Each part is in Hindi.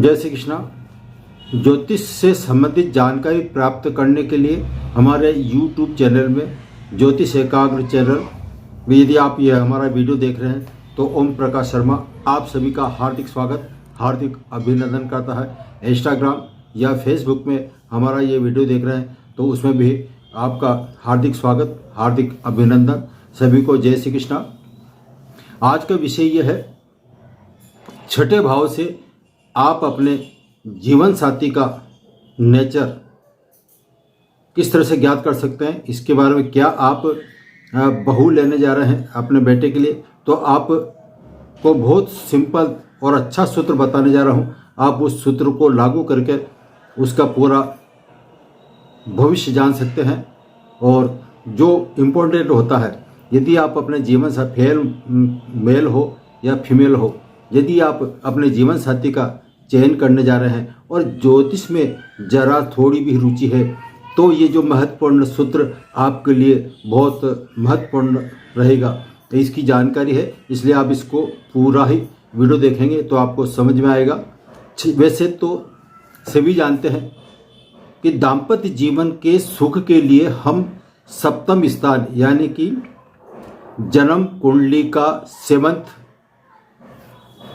जय श्री कृष्णा। ज्योतिष से संबंधित जानकारी प्राप्त करने के लिए हमारे YouTube चैनल में ज्योतिष एकाग्र चैनल में यदि आप ये हमारा वीडियो देख रहे हैं तो ओम प्रकाश शर्मा आप सभी का हार्दिक स्वागत, हार्दिक अभिनंदन करता है। इंस्टाग्राम या फेसबुक में हमारा ये वीडियो देख रहे हैं तो उसमें भी आपका हार्दिक स्वागत, हार्दिक अभिनंदन। सभी को जय श्री कृष्णा। आज का विषय यह है, छठे भाव से आप अपने जीवन साथी का नेचर किस तरह से ज्ञात कर सकते हैं, इसके बारे में। क्या आप बहू लेने जा रहे हैं अपने बेटे के लिए, तो आप को बहुत सिंपल और अच्छा सूत्र बताने जा रहा हूं। आप उस सूत्र को लागू करके उसका पूरा भविष्य जान सकते हैं। और जो इम्पोर्टेंट होता है, यदि आप अपने जीवन साथी मेल हो या फीमेल हो, यदि आप अपने जीवन साथी का चयन करने जा रहे हैं और ज्योतिष में जरा थोड़ी भी रुचि है, तो ये जो महत्वपूर्ण सूत्र आपके लिए बहुत महत्वपूर्ण रहेगा। तो इसकी जानकारी है, इसलिए आप इसको पूरा ही वीडियो देखेंगे तो आपको समझ में आएगा। वैसे तो सभी जानते हैं कि दाम्पत्य जीवन के सुख के लिए हम सप्तम स्थान यानी कि जन्म कुंडली का 7th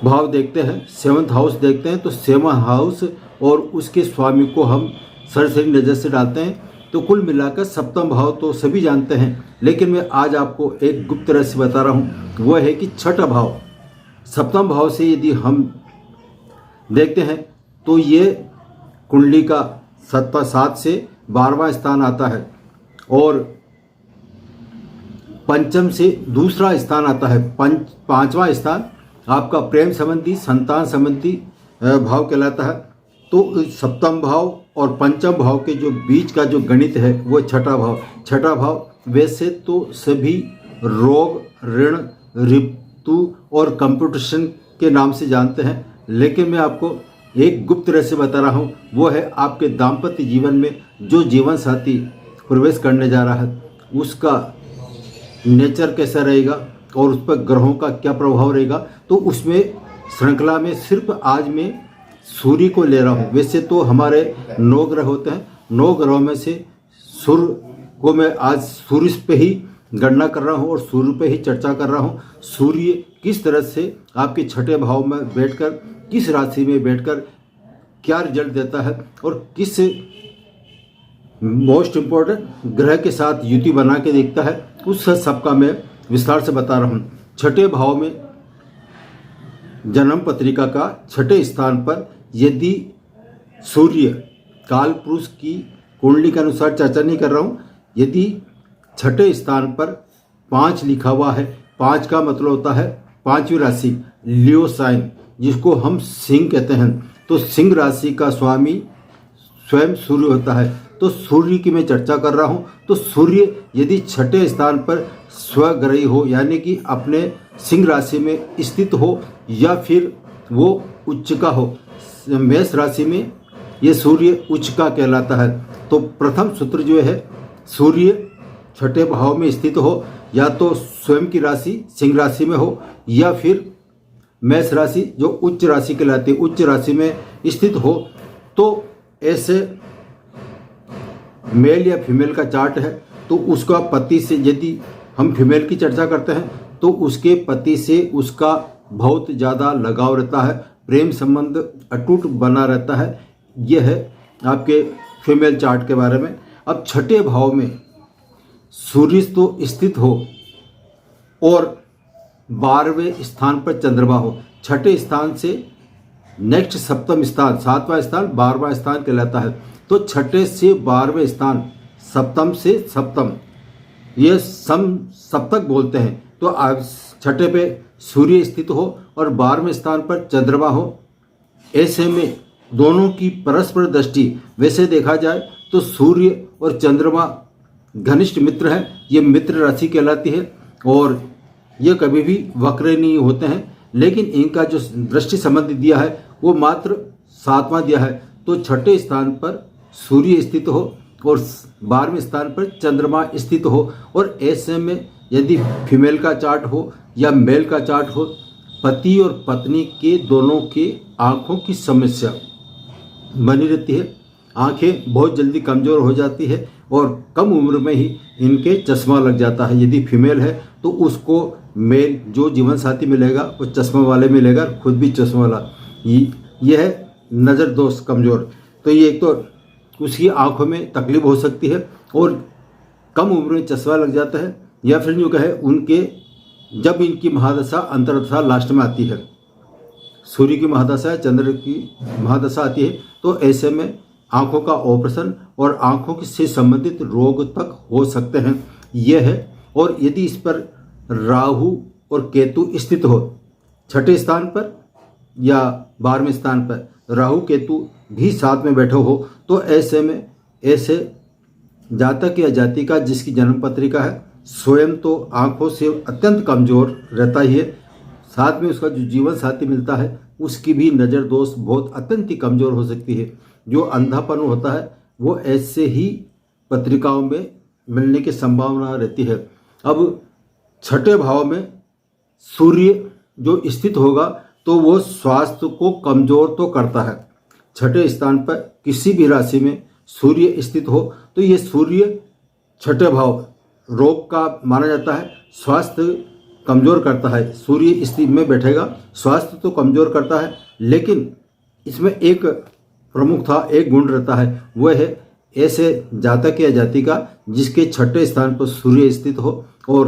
भाव देखते हैं, 7th हाउस देखते हैं। तो 7th हाउस और उसके स्वामी को हम सरसरी नज़र से डालते हैं। तो कुल मिलाकर सप्तम भाव तो सभी जानते हैं, लेकिन मैं आज आपको एक गुप्त रहस्य बता रहा हूँ। वह है कि छठा भाव, सप्तम भाव से यदि हम देखते हैं तो ये कुंडली का 7 से 12वां स्थान आता है और पंचम से दूसरा स्थान आता है। 5वां स्थान आपका प्रेम संबंधी, संतान संबंधी भाव कहलाता है। तो सप्तम भाव और पंचम भाव के जो बीच का जो गणित है वो छठा भाव। छठा भाव वैसे तो सभी रोग, ऋण, ऋतु और कंपटीशन के नाम से जानते हैं, लेकिन मैं आपको एक गुप्त रहस्य बता रहा हूँ। वो है आपके दाम्पत्य जीवन में जो जीवन साथी प्रवेश करने जा रहा है उसका नेचर कैसा रहेगा और उस पर ग्रहों का क्या प्रभाव रहेगा। तो उसमें श्रृंखला में सिर्फ आज मैं सूर्य को ले रहा हूँ। वैसे तो हमारे 9 ग्रह होते हैं, 9 ग्रहों में से सूर्य को मैं आज सूर्य पे ही गणना कर रहा हूँ और सूर्य पे ही चर्चा कर रहा हूँ। सूर्य किस तरह से आपके छठे भाव में बैठकर, किस राशि में बैठकर क्या रिजल्ट देता है और किस मोस्ट इम्पोर्टेंट ग्रह के साथ युति बना के देखता है, उस सबका मैं विस्तार से बता रहा हूँ। छठे भाव में जन्म पत्रिका का छठे स्थान पर यदि सूर्य, काल पुरुष की कुंडली के अनुसार चर्चा नहीं कर रहा हूँ, यदि छठे स्थान पर 5 लिखा हुआ है, 5 का मतलब होता है 5वीं राशि लियो साइन, जिसको हम सिंह कहते हैं। तो सिंह राशि का स्वामी स्वयं सूर्य होता है। तो सूर्य की मैं चर्चा कर रहा हूँ। तो सूर्य यदि छठे स्थान पर स्वग्रही हो यानी कि अपने सिंह राशि में स्थित हो या फिर वो उच्चका हो, मेष राशि में ये सूर्य उच्चका कहलाता है। तो प्रथम सूत्र जो है, सूर्य छठे भाव में स्थित हो, या तो स्वयं की राशि सिंह राशि में हो या फिर मेष राशि जो उच्च राशि कहलाती है, उच्च राशि में स्थित हो। तो ऐसे मेल या फीमेल का चार्ट है तो उसका पति से, यदि हम फीमेल की चर्चा करते हैं तो उसके पति से उसका बहुत ज़्यादा लगाव रहता है, प्रेम संबंध अटूट बना रहता है। यह है आपके फीमेल चार्ट के बारे में। अब छठे भाव में सूर्य तो स्थित हो और 12वें स्थान पर चंद्रमा हो। छठे स्थान से नेक्स्ट सप्तम स्थान, 7वां स्थान 12वां स्थान कहलाता है। तो छठे से 12वें स्थान, सप्तम से सप्तम, ये सप्तक बोलते हैं। तो छठे पे सूर्य स्थित हो और 12वें स्थान पर चंद्रमा हो। ऐसे में दोनों की परस्पर दृष्टि, वैसे देखा जाए तो सूर्य और चंद्रमा घनिष्ठ मित्र हैं, ये मित्र राशि कहलाती है और ये कभी भी वक्र नहीं होते हैं। लेकिन इनका जो दृष्टि संबंध दिया है वो मात्र 7वां दिया है। तो छठे स्थान पर सूर्य स्थित हो और 12वें स्थान पर चंद्रमा स्थित हो। और ऐसे में यदि फीमेल का चार्ट हो या मेल का चार्ट हो, पति और पत्नी के दोनों के आँखों की समस्या बनी रहती है। आँखें बहुत जल्दी कमज़ोर हो जाती है और कम उम्र में ही इनके चश्मा लग जाता है। यदि फीमेल है तो उसको मेल जो जीवन साथी मिलेगा वो चश्मा वाले मिलेगा, खुद भी चश्मा वाला। यह है नज़र दोष कमज़ोर। तो ये एक तो उसकी आँखों में तकलीफ हो सकती है और कम उम्र में चश्मा लग जाता है, या फिर जो कहे उनके जब इनकी महादशा अंतर्दशा लास्ट में आती है, सूर्य की महादशा या चंद्र की महादशा आती है, तो ऐसे में आँखों का ऑपरेशन और आँखों से संबंधित रोग तक हो सकते हैं। यह है। और यदि इस पर राहु और केतु स्थित हो 6ठे स्थान पर या 12वें स्थान पर, राहु केतु भी साथ में बैठे हो, तो ऐसे में ऐसे जातक या जातिका जिसकी जन्म पत्रिका है स्वयं तो आँखों से अत्यंत कमज़ोर रहता ही है, साथ में उसका जो जीवन साथी मिलता है उसकी भी नज़र दोष बहुत अत्यंत ही कमज़ोर हो सकती है। जो अंधापन होता है वो ऐसे ही पत्रिकाओं में मिलने की संभावना रहती है। अब 6ठे भाव में सूर्य जो स्थित होगा तो वो स्वास्थ्य को कमज़ोर तो करता है। 6ठे स्थान पर किसी भी राशि में सूर्य स्थित हो तो ये सूर्य 6ठे भाव रोग का माना जाता है, स्वास्थ्य कमज़ोर करता है। सूर्य स्थिति में बैठेगा, स्वास्थ्य तो कमज़ोर करता है, लेकिन इसमें एक प्रमुखता एक गुण रहता है, वह है ऐसे जातक या जातिका जिसके 6ठे स्थान पर सूर्य स्थित हो और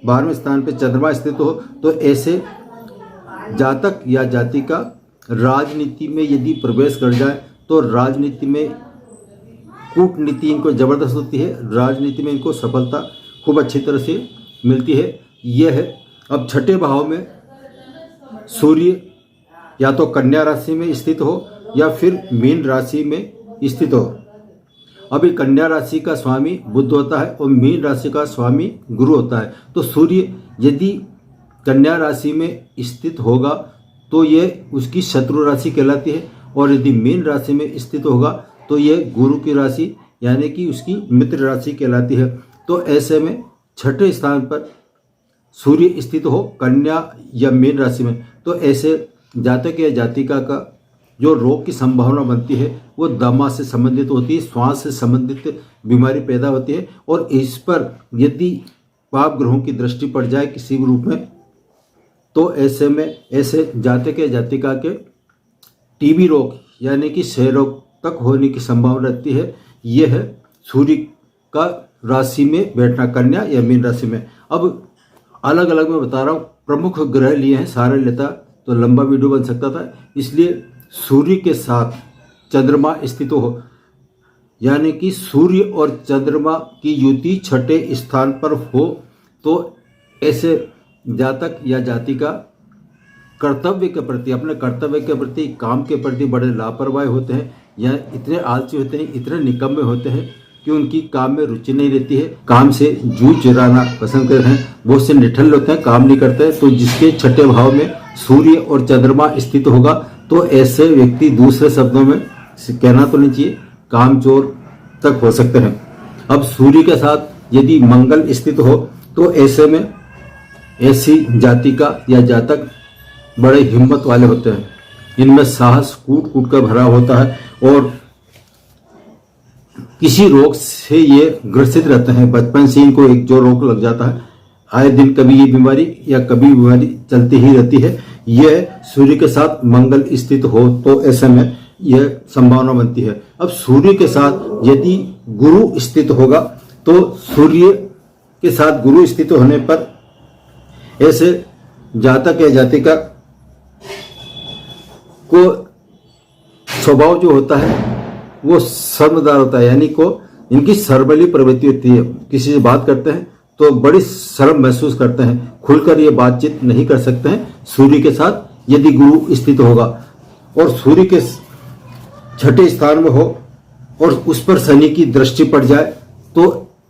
12वें स्थान पर चंद्रमा स्थित हो, तो ऐसे जातक या जातिका राजनीति में यदि प्रवेश कर जाए तो राजनीति में कूटनीति इनको ज़बरदस्त होती है, राजनीति में इनको सफलता खूब अच्छी तरह से मिलती है। यह है। अब 6ठे भाव में सूर्य या तो कन्या राशि में स्थित हो या फिर मीन राशि में स्थित हो। अभी कन्या राशि का स्वामी बुध होता है और मीन राशि का स्वामी गुरु होता है। तो सूर्य यदि कन्या राशि में स्थित होगा तो ये उसकी शत्रु राशि कहलाती है, और यदि मीन राशि में स्थित होगा तो ये गुरु की राशि यानी कि उसकी मित्र राशि कहलाती है। तो ऐसे में 6ठे स्थान पर सूर्य स्थित हो कन्या या मीन राशि में, तो ऐसे जातक या जातिका का जो रोग की संभावना बनती है वो दमा से संबंधित होती है, श्वास से संबंधित बीमारी पैदा होती है। और इस पर यदि पाप ग्रहों की दृष्टि पड़ जाए किसी भी रूप में, तो ऐसे में ऐसे जातक या जातिका के टीबी रोग यानी कि क्षय रोग तक होने की संभावना रहती है। यह है सूर्य का राशि में बैठना, कन्या या मीन राशि में। अब अलग अलग मैं बता रहा हूँ, प्रमुख ग्रह लिए हैं, सारे लेता तो लंबा वीडियो बन सकता था, इसलिए सूर्य के साथ चंद्रमा स्थित हो यानी कि सूर्य और चंद्रमा की युति 6ठे स्थान पर हो, तो ऐसे जातक या जातिका कर्तव्य के प्रति, अपने कर्तव्य के प्रति, काम के प्रति बड़े लापरवाह होते हैं, या इतने आलसी होते हैं, इतने निकम्मे होते हैं कि उनकी काम में रुचि नहीं रहती है, काम से जूझ चुराना पसंद करते हैं। बहुत से निठल्ल होते हैं, काम नहीं करते। तो जिसके 6ठे भाव में सूर्य और चंद्रमा स्थित होगा तो ऐसे व्यक्ति, दूसरे शब्दों में कहना तो नहीं चाहिए, कामचोर तक हो सकते हैं। अब सूर्य के साथ यदि मंगल स्थित हो तो ऐसे में ऐसी जातिका या जातक बड़े हिम्मत वाले होते हैं, इनमें साहस कूट कूट कर भरा होता है और किसी रोग से ये ग्रसित रहते हैं। बचपन से इनको एक जो रोग लग जाता है, आए दिन कभी ये बीमारी या कभी बीमारी चलती ही रहती है। यह सूर्य के साथ मंगल स्थित हो तो ऐसे में यह संभावना बनती है। अब सूर्य के साथ यदि गुरु स्थित होगा तो सूर्य के साथ गुरु स्थित होने पर ऐसे जातक या जातिका को स्वभाव जो होता है वो शर्मदार होता है, यानी को इनकी शर्मली प्रवृत्ति होती है। किसी से बात करते हैं तो बड़ी शर्म महसूस करते हैं, खुलकर ये बातचीत नहीं कर सकते हैं सूर्य के साथ यदि गुरु स्थित होगा। और सूर्य के 6ठे स्थान में हो और उस पर शनि की दृष्टि पड़ जाए तो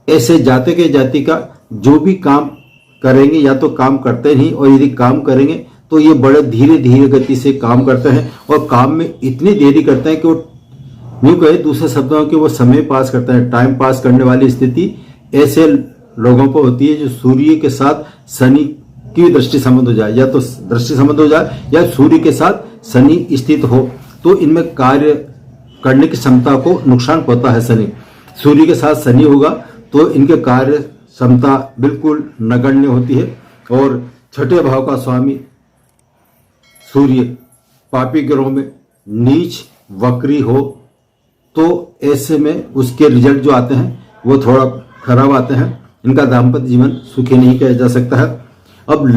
ऐसे जातक या जातिका जो भी काम करेंगे या तो काम करते नहीं, और यदि काम करेंगे तो ये बड़े धीरे धीरे गति से काम करते हैं और काम में इतनी देरी करते हैं कि वो यूँ कहे दूसरे शब्दों में कि वो समय पास करते हैं, टाइम पास करने वाली स्थिति ऐसे लोगों पर होती है जो सूर्य के साथ शनि की दृष्टि संबंध हो जाए, या तो दृष्टि संबंध हो जाए या सूर्य के साथ शनि स्थित हो तो इनमें कार्य करने की क्षमता को नुकसान पहुंचता है। शनि सूर्य के साथ शनि होगा तो इनके कार्य क्षमता बिल्कुल नगण्य होती है। और छठे भाव का स्वामी सूर्य पापी ग्रहों में नीच वक्री हो तो ऐसे में उसके रिजल्ट जो आते हैं वो थोड़ा खराब आते हैं। इनका दाम्पत्य जीवन सुखी नहीं किया जा सकता है। अब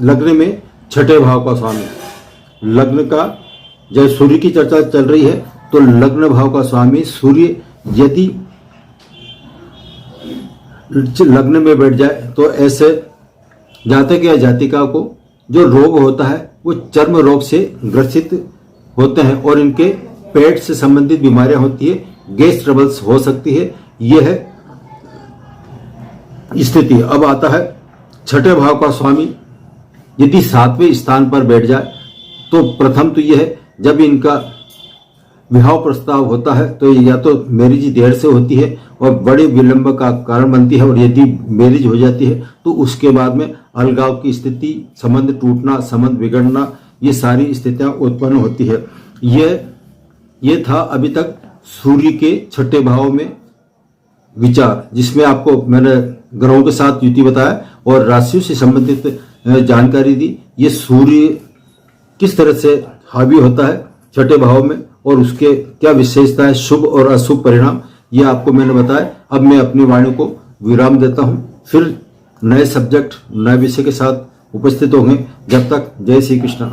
लग्न में छठे भाव का स्वामी, लग्न का जब सूर्य की चर्चा चल रही है तो लग्न भाव का स्वामी सूर्य यदि लग्न में बैठ जाए तो ऐसे जातक या जातिका को जो रोग होता है वो चर्म रोग से ग्रसित होते हैं और इनके पेट से संबंधित बीमारियां होती है, गैस ट्रबल्स हो सकती है। यह है स्थिति। अब आता है छठे भाव का स्वामी यदि 7वें स्थान पर बैठ जाए तो प्रथम तो यह है जब इनका विवाह प्रस्ताव होता है तो या तो मैरिज देर से होती है और बड़े विलंब का कारण बनती है, और यदि मैरिज हो जाती है तो उसके बाद में अलगाव की स्थिति, संबंध टूटना, संबंध बिगड़ना, ये सारी स्थितियां उत्पन्न होती है। ये था अभी तक सूर्य के छठे भाव में विचार, जिसमें आपको मैंने ग्रहों के साथ युति बताया और राशियों से संबंधित जानकारी दी। ये सूर्य किस तरह से हावी होता है छठे भाव में और उसके क्या विशेषता है, शुभ और अशुभ परिणाम, ये आपको मैंने बताया। अब मैं अपनी वाणी को विराम देता हूं, फिर नए सब्जेक्ट नए विषय के साथ उपस्थित होंगे। जब तक जय श्री कृष्ण।